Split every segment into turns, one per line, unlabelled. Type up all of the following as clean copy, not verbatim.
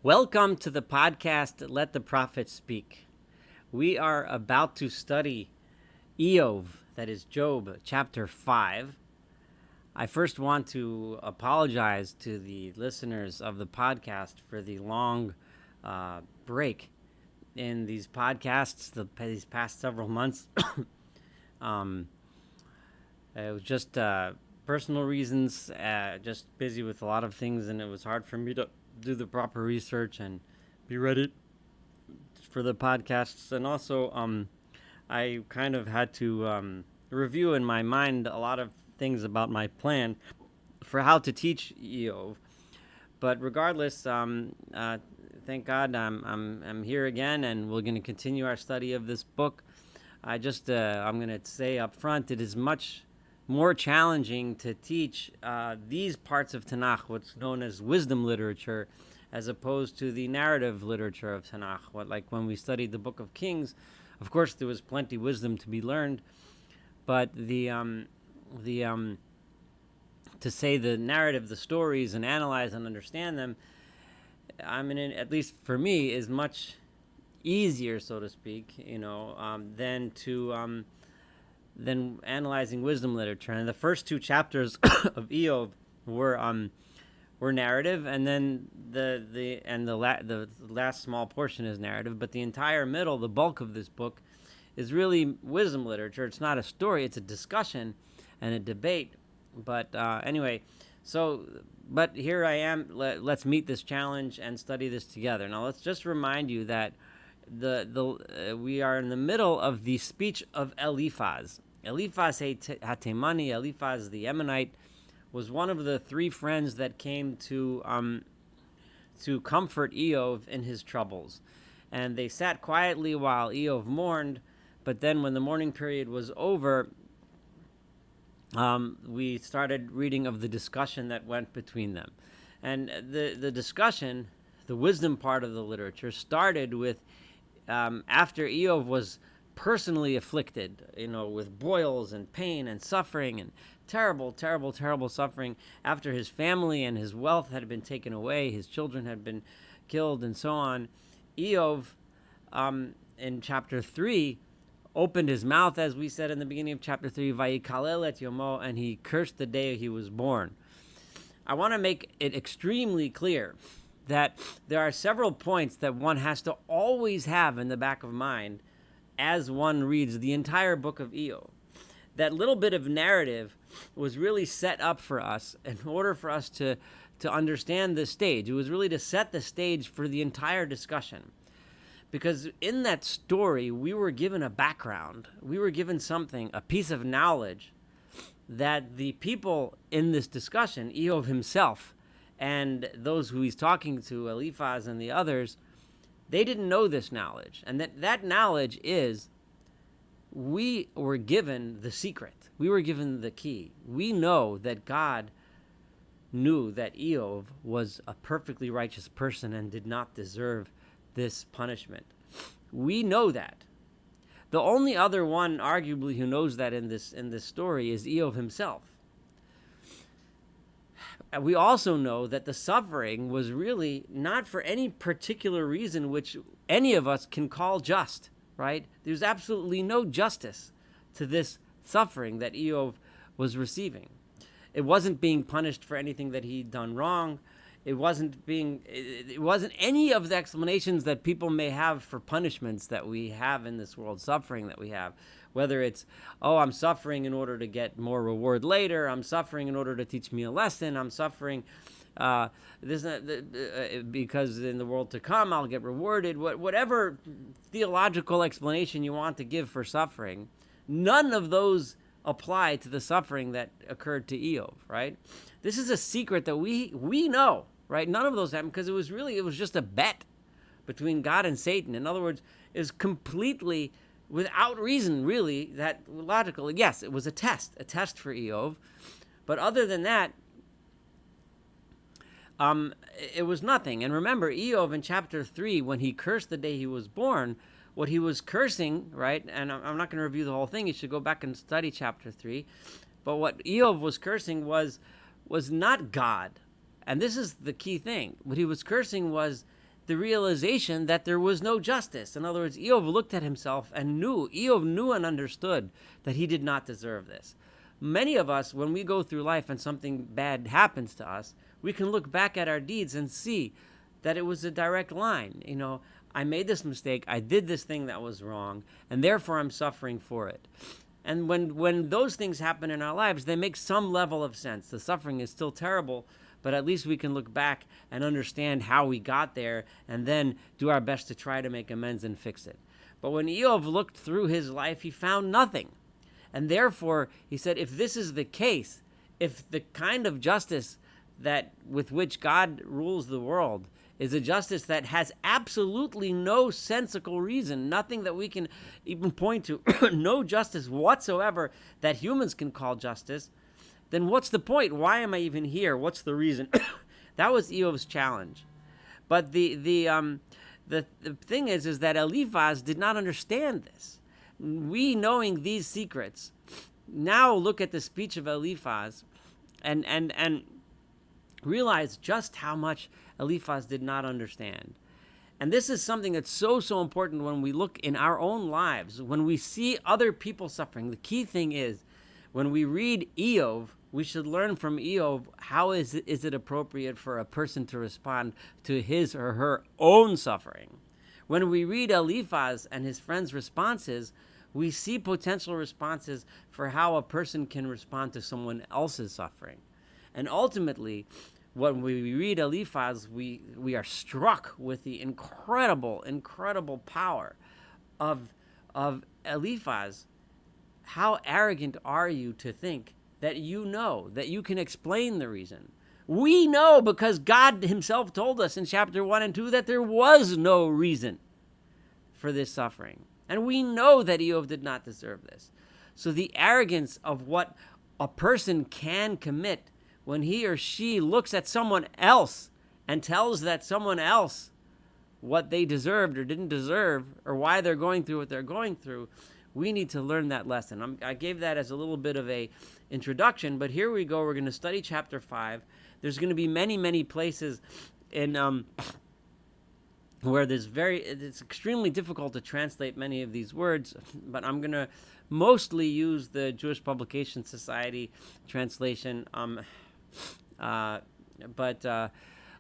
Welcome to the podcast, Let the Prophet Speak. We are about to study Eov, that is Job, chapter 5. I first want to apologize to the listeners of the podcast for the long break in these podcasts these past several months. It was just personal reasons, just busy with a lot of things, and it was hard for me to do the proper research and be ready for the podcasts. And also, I kind of had to review in my mind a lot of things about my plan for how to teach Eov. But regardless, thank God I'm here again, and we're going to continue our study of this book. I'm going to say up front, it is much more challenging to teach these parts of Tanakh, what's known as wisdom literature, as opposed to the narrative literature of Tanakh. Like when we studied the Book of Kings, of course there was plenty wisdom to be learned, but to say the narrative, the stories, and analyze and understand them, at least for me, is much easier, so to speak, than analyzing wisdom literature. And the first two chapters of Eov were narrative, and then the last small portion is narrative. But the entire middle, the bulk of this book, is really wisdom literature. It's not a story; it's a discussion and a debate. But but here I am. Let's meet this challenge and study this together. Now, let's just remind you that we are in the middle of the speech of Eliphaz. Eliphaz Hatemani, Eliphaz the Yemenite, was one of the three friends that came to comfort Eov in his troubles. And they sat quietly while Eov mourned, but then when the mourning period was over, we started reading of the discussion that went between them. And the discussion, the wisdom part of the literature, started with after Eov was personally afflicted, with boils and pain and suffering and terrible suffering, after his family and his wealth had been taken away, his children had been killed, and so on. Eov, in chapter 3, opened his mouth, as we said in the beginning of chapter 3, Vayikalel et yomo, and he cursed the day he was born. I want to make it extremely clear that there are several points that one has to always have in the back of mind as one reads the entire book of Eov. That little bit of narrative was really set up for us in order for us to understand the stage. It was really to set the stage for the entire discussion. Because in that story, we were given a background. We were given something, a piece of knowledge that the people in this discussion, Eov himself, and those who he's talking to, Eliphaz and the others, they didn't know this knowledge. And that knowledge is, we were given the secret. We were given the key. We know that God knew that Eov was a perfectly righteous person and did not deserve this punishment. We know that. The only other one, arguably, who knows that in this story is Eov himself. We also know that the suffering was really not for any particular reason which any of us can call just, right? There's absolutely no justice to this suffering that Eov was receiving. It wasn't being punished for anything that he'd done wrong. It wasn't any of the explanations that people may have for punishments that we have in this world, suffering that we have. Whether it's, I'm suffering in order to get more reward later. I'm suffering in order to teach me a lesson. I'm suffering because in the world to come I'll get rewarded. Whatever theological explanation you want to give for suffering, none of those apply to the suffering that occurred to Eov, right? This is a secret that we know, right? None of those happened because it was just a bet between God and Satan. In other words, it was completely without reason, really, that logical. Yes, it was a test for Eov. But other than that, it was nothing. And remember, Eov in chapter 3, when he cursed the day he was born, what he was cursing, right? And I'm not going to review the whole thing. You should go back and study chapter 3. But what Eov was cursing was not God. And this is the key thing. What he was cursing was the realization that there was no justice. In other words, Eov looked at himself and Eov knew and understood that he did not deserve this. Many of us, when we go through life and something bad happens to us, we can look back at our deeds and see that it was a direct line. I made this mistake, I did this thing that was wrong, and therefore I'm suffering for it. And when those things happen in our lives, they make some level of sense. The suffering is still terrible, but at least we can look back and understand how we got there and then do our best to try to make amends and fix it. But when Eov looked through his life, he found nothing. And therefore, he said, if this is the case, if the kind of justice with which God rules the world is a justice that has absolutely no sensical reason, nothing that we can even point to, no justice whatsoever that humans can call justice, then what's the point? Why am I even here? What's the reason? That was Eov's challenge. But the thing is that Eliphaz did not understand this. We, knowing these secrets, now look at the speech of Eliphaz and realize just how much Eliphaz did not understand. And this is something that's so important when we look in our own lives, when we see other people suffering. The key thing is, when we read Eov, we should learn from Eov how is it appropriate for a person to respond to his or her own suffering. When we read Eliphaz and his friends' responses, we see potential responses for how a person can respond to someone else's suffering. And ultimately, when we read Eliphaz, we are struck with the incredible power of Eliphaz. How arrogant are you to think that that you can explain the reason? We know because God himself told us in chapter 1 and 2 that there was no reason for this suffering. And we know that Eov did not deserve this. So the arrogance of what a person can commit when he or she looks at someone else and tells that someone else what they deserved or didn't deserve, or why they're going through what they're going through, we need to learn that lesson. I gave that as a little bit of a introduction, but here we go. We're going to study chapter 5. There's going to be many places in where it's extremely difficult to translate many of these words, but I'm going to mostly use the Jewish Publication Society translation.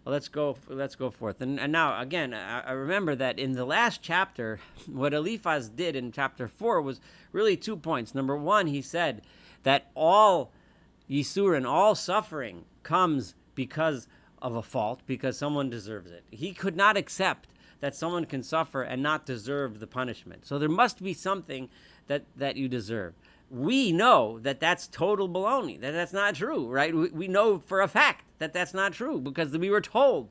Let's go forth. And now, again, I remember that in the last chapter, what Eliphaz did in chapter 4 was really 2 points. Number 1, he said that all Yisur and all suffering comes because of a fault, because someone deserves it. He could not accept that someone can suffer and not deserve the punishment. So there must be something that you deserve. We know that that's total baloney, that's not true, right? We know for a fact that that's not true because we were told,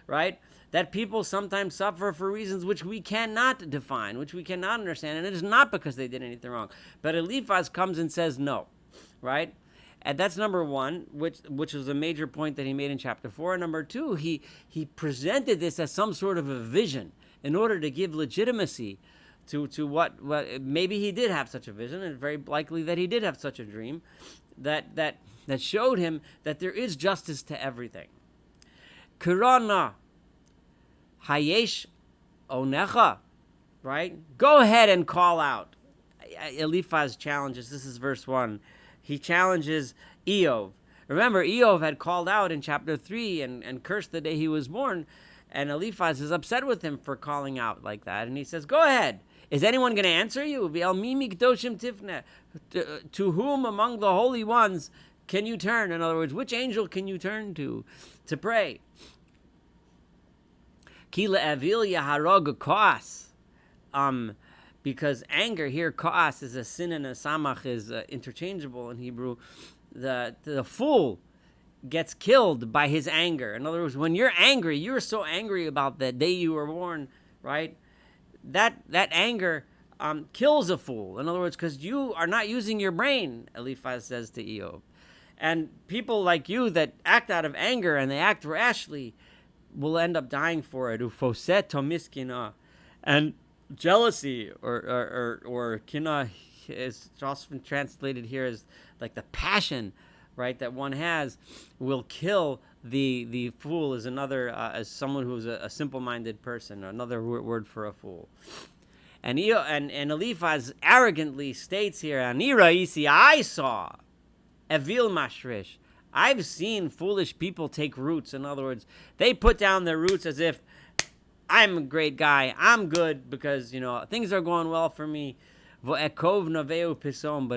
right, that people sometimes suffer for reasons which we cannot define, which we cannot understand, and it is not because they did anything wrong. But Eliphaz comes and says no, right? And that's number 1, which was a major point that he made in chapter 4. And number 2, he presented this as some sort of a vision in order to give legitimacy to what maybe he did have such a vision, and very likely that he did have such a dream that showed him that there is justice to everything. Kirana hayesh onecha, right? Go ahead and call out. Eliphaz challenges. This is verse 1. He challenges Eov. Remember, Eov had called out in chapter 3 and cursed the day he was born, and Eliphaz is upset with him for calling out like that, and he says, go ahead. Is anyone going to answer you? To whom among the holy ones can you turn? In other words, which angel can you turn to pray? Because anger here, ka'as, is a sin, and a samach is interchangeable in Hebrew. The fool gets killed by his anger. In other words, when you're angry, you're so angry about the day you were born, right? That anger kills a fool. In other words, because you are not using your brain, Eliphaz says to Eov. And people like you that act out of anger and they act rashly will end up dying for it. Ufoset tomiskina. And jealousy or kina is often translated here as like the passion, right, that one has will kill the fool is another, as someone who's a simple-minded person, another word for a fool. And Eliphaz arrogantly states here, Ani ra'isi, I saw, Evil mashrish, I've seen foolish people take roots. In other words, they put down their roots as if I'm a great guy, I'm good because, things are going well for me. But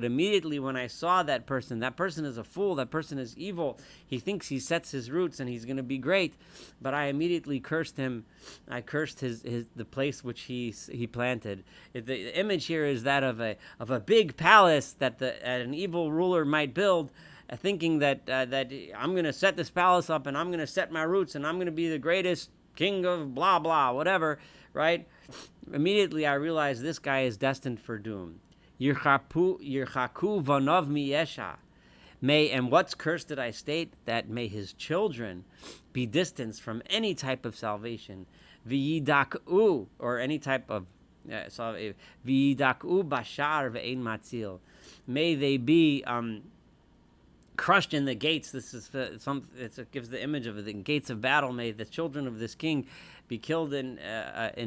immediately when I saw that person is a fool, that person is evil. He thinks he sets his roots and he's going to be great. But I immediately cursed him. I cursed the place which he planted. The image here is that of a big palace that an evil ruler might build, thinking that I'm going to set this palace up and I'm going to set my roots and I'm going to be the greatest king of blah blah whatever, right? Immediately I realized this guy is destined for doom. Yirchaku vanov miyesha. And what's cursed did I state? That may his children be distanced from any type of salvation. V'yidaku, or any type of v'yidaku bashar ve'ein matzil. May they be crushed in the gates. This is it gives the image of the gates of battle. May the children of this king be killed in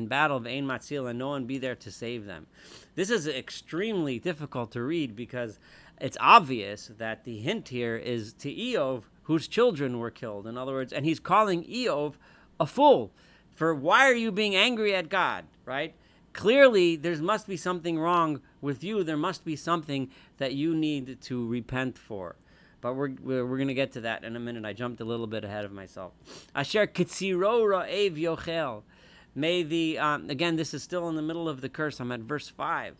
battle, ve'ein matzil, and no one be there to save them. This is extremely difficult to read because it's obvious that the hint here is to Eov, whose children were killed. In other words, and he's calling Eov a fool for why are you being angry at God, right? Clearly, there must be something wrong with you. There must be something that you need to repent for. But we're going to get to that in a minute. I jumped a little bit ahead of myself. Asher kitziro ra'ev yochel. May again, this is still in the middle of the curse. I'm at verse 5.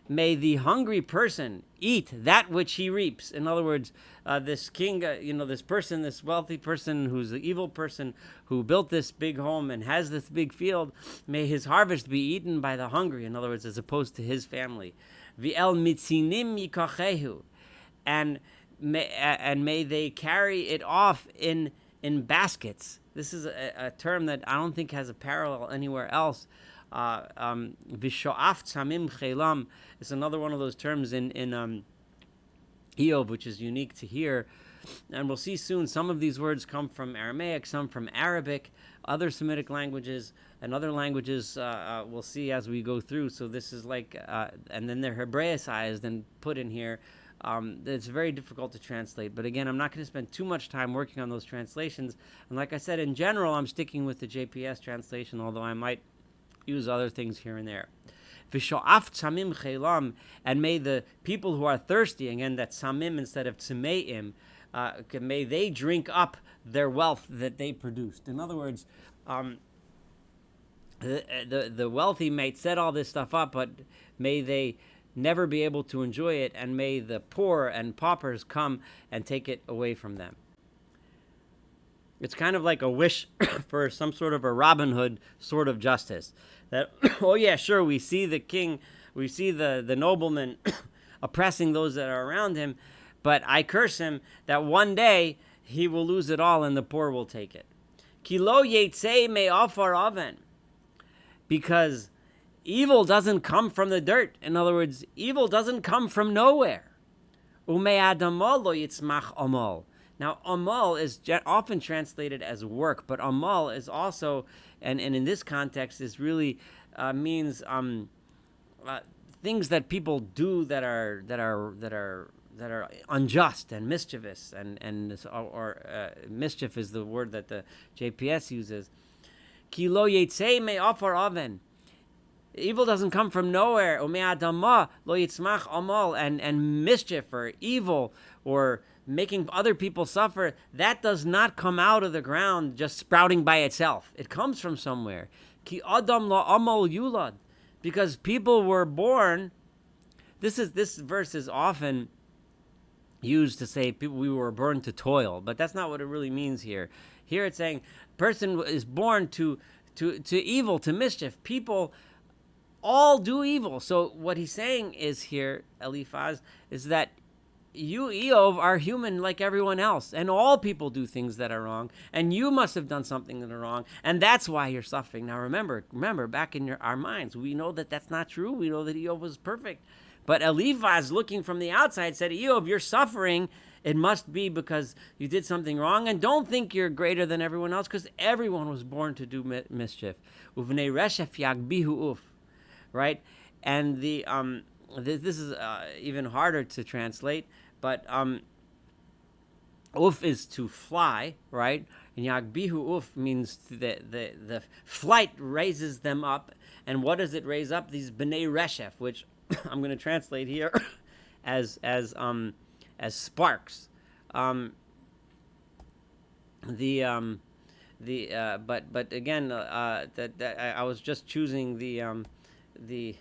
May the hungry person eat that which he reaps. In other words, this king, this person, this wealthy person who's the evil person who built this big home and has this big field, may his harvest be eaten by the hungry. In other words, as opposed to his family. V'el mitzinim yikachehu, and may they carry it off in baskets. This is a term that I don't think has a parallel anywhere else. Vishoaf tzamim chelam is another one of those terms in Eov, which is unique to here. And we'll see soon some of these words come from Aramaic, some from Arabic, other Semitic languages, and other languages we'll see as we go through. So this is like, and then they're Hebraicized and put in here. It's very difficult to translate. But again, I'm not going to spend too much time working on those translations. And like I said, in general, I'm sticking with the JPS translation, although I might use other things here and there. V'sho'af tzamim chelam, and may the people who are thirsty, again, that's samim instead of tzemeim, may they drink up their wealth that they produced. In other words, the wealthy may set all this stuff up, but may they never be able to enjoy it, and may the poor and paupers come and take it away from them. It's kind of like a wish for some sort of a Robin Hood sort of justice. That, oh yeah, sure, we see the king, we see the nobleman oppressing those that are around him, but I curse him that one day he will lose it all and the poor will take it. Kilo yetzei me'afar oven. Because evil doesn't come from the dirt. In other words, evil doesn't come from nowhere. Ume'adamol lo yitzmach amal. Now, amal is often translated as work, but amal is also, and in this context, is really means things that people do that are unjust and mischievous, and mischief is the word that the JPS uses. Ki lo yetzei me'afar oven. Evil doesn't come from nowhere. Ume'adama lo yitzmach amal, and mischief or evil or making other people suffer, that does not come out of the ground just sprouting by itself. It comes from somewhere. Ki adam la amal yulad, because people were born. This verse is often used to say we were born to toil, but that's not what it really means here. Here it's saying person is born to evil, to mischief. People all do evil. So what he's saying is here, Eliphaz, is that you, Eov, are human like everyone else, and all people do things that are wrong, and you must have done something that are wrong, and that's why you're suffering. Now remember, back in our minds, we know that that's not true. We know that Eov was perfect, But Eliphaz, looking from the outside, said, Eov, you're suffering. It must be because you did something wrong, and don't think you're greater than everyone else, because everyone was born to do mischief. Uvnei reshef yagbihu uf, right? And this is even harder to translate, but uf is to fly, right? And yagbihu uf means the flight raises them up. And what does it raise up? These b'nei reshef, which I'm going to translate here as sparks. But again, I was just choosing this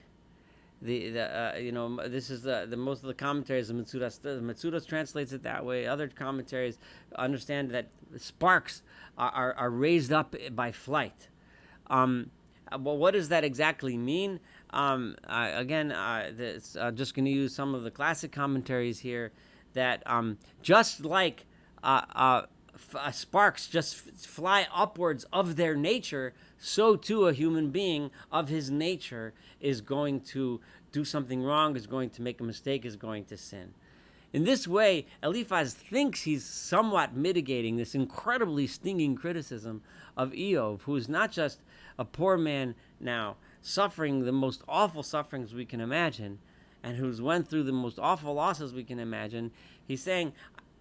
is the most of the commentaries. The Metzudas translates it that way. Other commentaries understand that sparks are raised up by flight. Well, what does that exactly mean? I'm just going to use some of the classic commentaries here. That just like sparks just fly upwards of their nature, so too a human being of his nature is going to do something wrong, is going to make a mistake, is going to sin. In this way, Eliphaz thinks he's somewhat mitigating this incredibly stinging criticism of Eov, who is not just a poor man now, suffering the most awful sufferings we can imagine, and who's went through the most awful losses we can imagine. He's saying,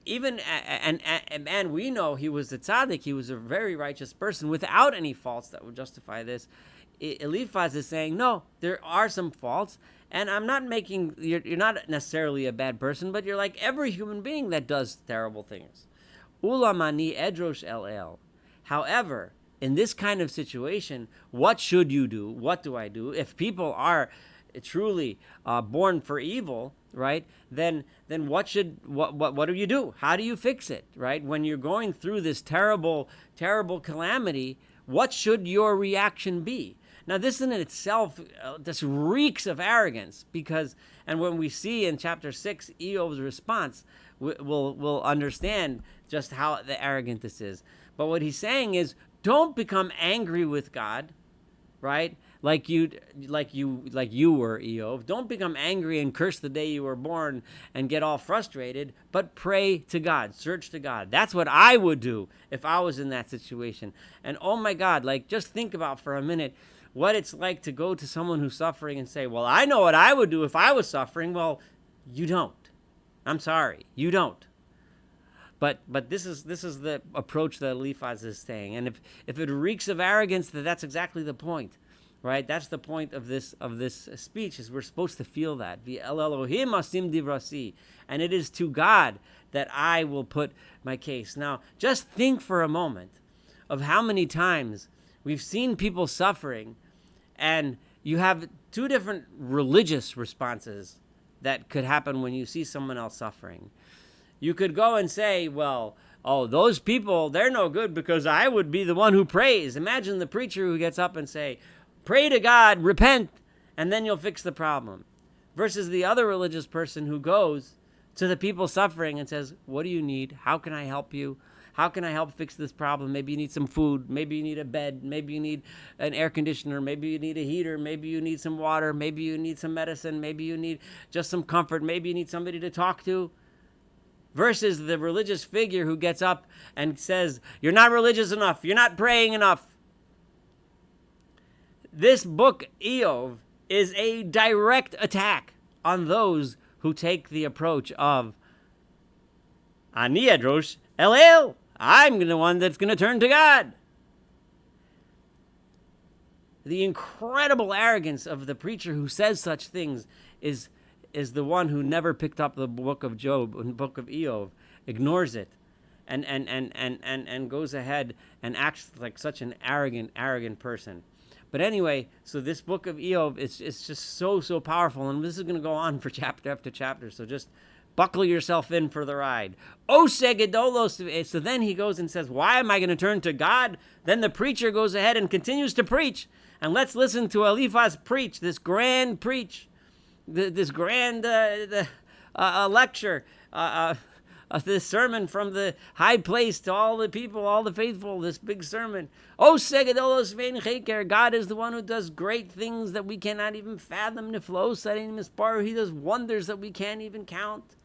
even, and we know he was a tzaddik, he was a very righteous person without any faults that would justify this. Eliphaz is saying, no, there are some faults, and I'm not making, you're not necessarily a bad person, but you're like every human being that does terrible things. Ulamani edrosh el. However, in this kind of situation, what should you do? What do I do? If people are truly born for evil, right? Then what do you do? How do you fix it, right? When you're going through this terrible calamity, what should your reaction be? Now, this in itself just reeks of arrogance, because, and when we see in chapter 6 Eov's response, we'll understand just how arrogant this is. But what he's saying is, don't become angry with God, right? Like you were, Eov. Don't become angry and curse the day you were born and get all frustrated, but pray to God, search to God. That's what I would do if I was in that situation. And oh my God, like, just think about for a minute what it's like to go to someone who's suffering and say, well, I know what I would do if I was suffering. Well, you don't. I'm sorry, you don't. But this is the approach that Eliphaz is saying. And if it reeks of arrogance, that's exactly the point. Right, that's the point of this speech, is we're supposed to feel that. El Elohim asim divrasi, and it is to God that I will put my case. Now, just think for a moment of how many times we've seen people suffering, and you have two different religious responses that could happen when you see someone else suffering. You could go and say, well, oh, those people, they're no good because I would be the one who prays. Imagine the preacher who gets up and say, pray to God, repent, and then you'll fix the problem. Versus the other religious person who goes to the people suffering and says, what do you need? How can I help you? How can I help fix this problem? Maybe you need some food. Maybe you need a bed. Maybe you need an air conditioner. Maybe you need a heater. Maybe you need some water. Maybe you need some medicine. Maybe you need just some comfort. Maybe you need somebody to talk to. Versus the religious figure who gets up and says, you're not religious enough. You're not praying enough. This book, Eov, is a direct attack on those who take the approach of Ani Edrosh El. I'm the one that's going to turn to God. The incredible arrogance of the preacher who says such things is the one who never picked up the book of Job and the book of Eov, ignores it, and goes ahead and acts like such an arrogant person. But anyway, so this book of Eov, it's just so powerful, and this is going to go on for chapter after chapter, so just buckle yourself in for the ride. So then he goes and says, why am I going to turn to God? Then the preacher goes ahead and continues to preach, and let's listen to Eliphaz preach, this grand preach, this grand lecture this sermon from the high place to all the people, all the faithful, this big sermon. Oh, Segadolos Vein Cheker, God is the one who does great things that we cannot even fathom. Niflo Sarin Mispar, He does wonders that we can't even count.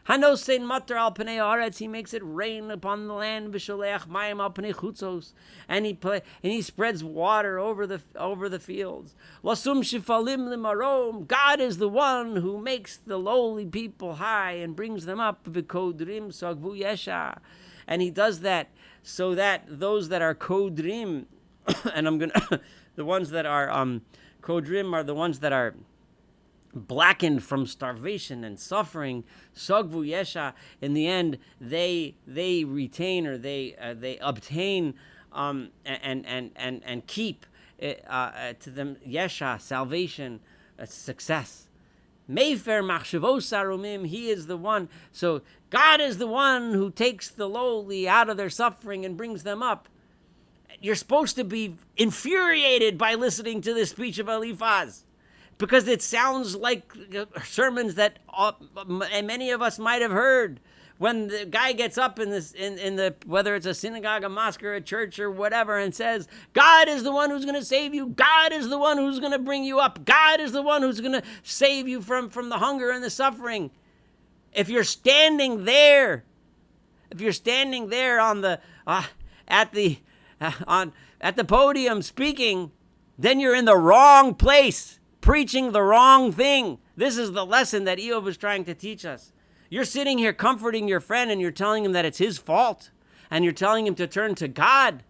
Hanosein Matar al Pnei Haaretz, He makes it rain upon the land. V'sholeach mayim al Pnei Chutzos, and He spreads water over the fields. Lasum shifalim limarom, God is the one who makes the lowly people high and brings them up. V'kodrim sagvu yesha, and He does that so that those that are kodrim, and I'm gonna the ones that are kodrim are the ones that are blackened from starvation and suffering, sogvu yesha, in the end they retain, or they obtain and keep to them yesha, salvation, success. Mefer machshavos sarumim, He is the one. So God is the one who takes the lowly out of their suffering and brings them up. You're supposed to be infuriated by listening to this speech of Eliphaz, because it sounds like sermons that many of us might have heard. When the guy gets up in the whether it's a synagogue, a mosque, or a church, or whatever, and says, God is the one who's going to save you. God is the one who's going to bring you up. God is the one who's going to save you from the hunger and the suffering. If you're standing there on the at the podium speaking, then you're in the wrong place, preaching the wrong thing. This is the lesson that Eov is trying to teach us. You're sitting here comforting your friend, and you're telling him that it's his fault, and you're telling him to turn to God.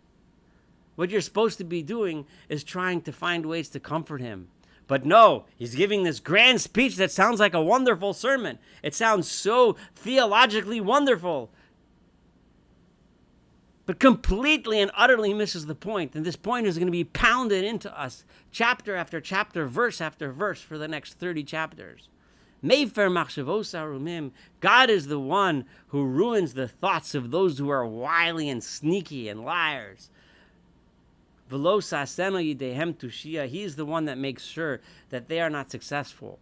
What you're supposed to be doing is trying to find ways to comfort him. But no, he's giving this grand speech that sounds like a wonderful sermon. It sounds so theologically wonderful, but completely and utterly misses the point. And this point is going to be pounded into us chapter after chapter, verse after verse, for the next 30 chapters. Mefer machshavos harumim, God is the one who ruins the thoughts of those who are wily and sneaky and liars. V'lo saseno yidehem tushia, He is the one that makes sure that they are not successful.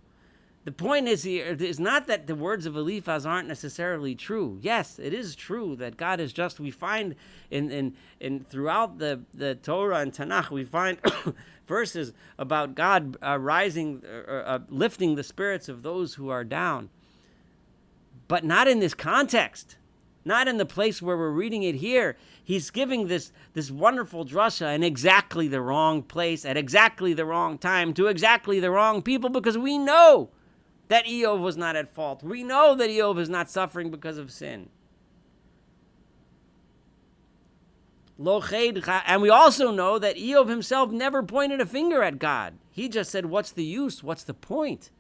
The point is here is not that the words of Eliphaz aren't necessarily true. Yes, it is true that God is just. We find in throughout the Torah and Tanakh, we find verses about God lifting the spirits of those who are down. But not in this context. Not in the place where we're reading it here. He's giving this wonderful drasha in exactly the wrong place, at exactly the wrong time, to exactly the wrong people, because we know that Eov was not at fault. We know that Eov is not suffering because of sin. And we also know that Eov himself never pointed a finger at God. He just said, what's the use? What's the point?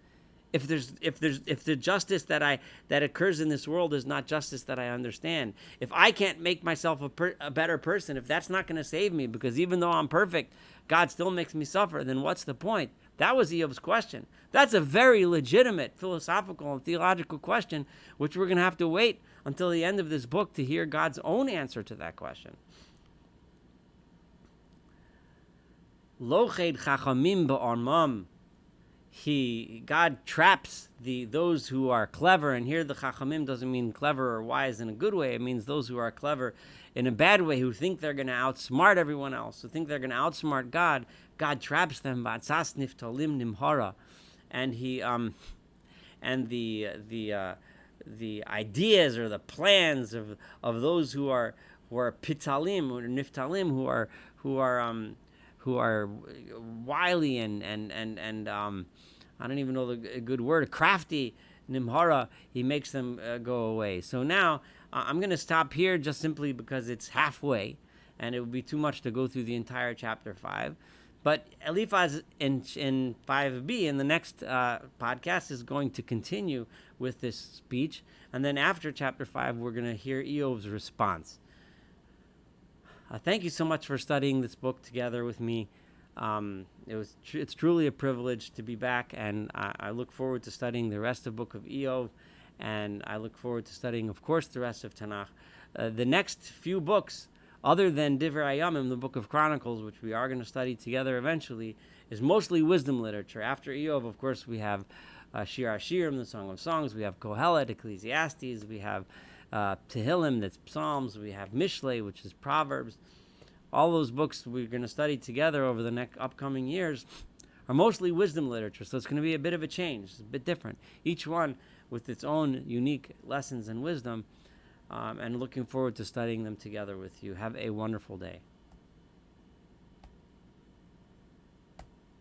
If the justice that occurs in this world is not justice that I understand, if I can't make myself a better person, if that's not going to save me, because even though I'm perfect, God still makes me suffer, then what's the point? That was Eov's question. That's a very legitimate philosophical and theological question, which we're going to have to wait until the end of this book to hear God's own answer to that question. Loched chachamim ba'armam. God traps those who are clever, and here the chachamim doesn't mean clever or wise in a good way. It means those who are clever in a bad way, who think they're going to outsmart everyone else, who think they're going to outsmart God. God traps them. Ba'atzas niftalim nimhara, and the ideas or the plans of those who are pitalim or niftalim, who are wily and I don't even know the good word, crafty, nimhara, He makes them go away. So now I'm going to stop here just simply because it's halfway, and it would be too much to go through the entire chapter 5. But Eliphaz in 5b, in the next podcast, is going to continue with this speech. And then after chapter 5, we're going to hear Eov's response. Thank you so much for studying this book together with me. It's truly a privilege to be back, and I look forward to studying the rest of the book of Eov, and I look forward to studying, of course, the rest of Tanakh. The next few books, other than Divrei Hayamim, the book of Chronicles, which we are going to study together eventually, is mostly wisdom literature. After Eov, of course, we have Shir HaShirim, the Song of Songs. We have Kohelet, Ecclesiastes. We have Tehillim, that's Psalms. We have Mishlei, which is Proverbs. All those books we're going to study together over the next upcoming years are mostly wisdom literature, so it's going to be a bit of a change. It's a bit different. Each one with its own unique lessons and wisdom, and looking forward to studying them together with you. Have a wonderful day.